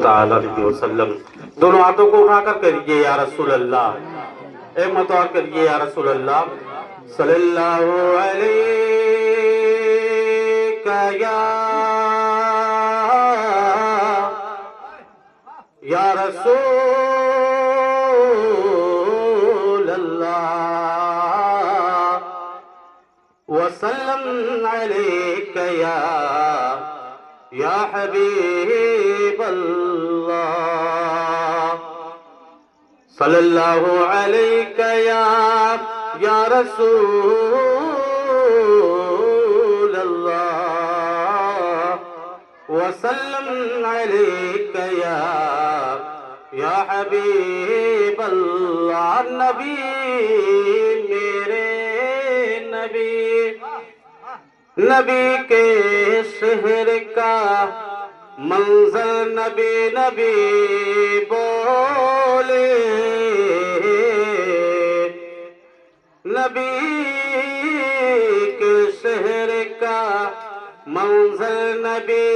تعالی علیہ وسلم دونوں ہاتھوں کو اٹھا کر کہیے یا رسول اللہ. ایک مرتبہ اور کہیے یا رسول اللہ صلی اللہ علیہ یا رسول اللہ وسلم علیک یا حبیب اللہ صلی اللہ علیہ یا رسول اللہ وسلم علیک یا حبیب اللہ. نبی میرے نبی نبی کے شہر کا منظر نبی نبی بولے نبی کے شہر کا منظر نبی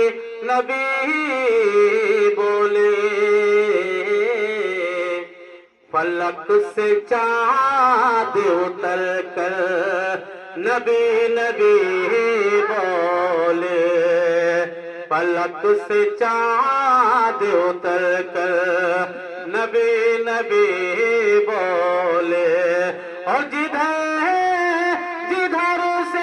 نبی بولے فلک سے چاند اتر کر نبی نبی بولے فلک سے چاند اتر کر نبی نبی بولے اور جدھر سے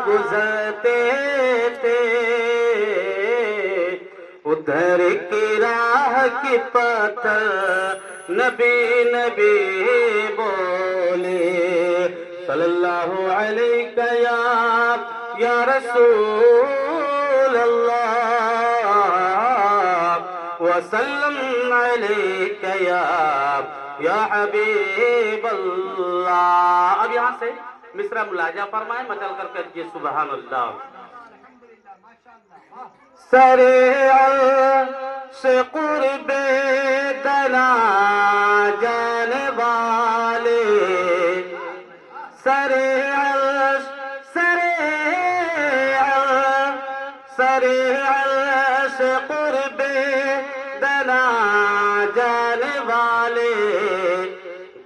گزرتے تھے ادھر کی راہ کی پتھر نبی نبی بولے صلی اللہ علیہ یا رسول اللہ وسلم علیک یا حبیب اللہ. اب یہاں سے مصرع ملاحظہ فرمائیں مچل کر کہیے سبحان اللہ. سرے عرش قرب دنا جانے والے سرے عرش قرب دنا جانے والے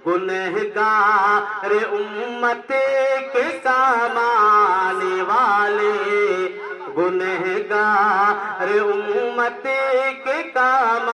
گنہگار امت کے کام آنے والے گنہگار امت کے کام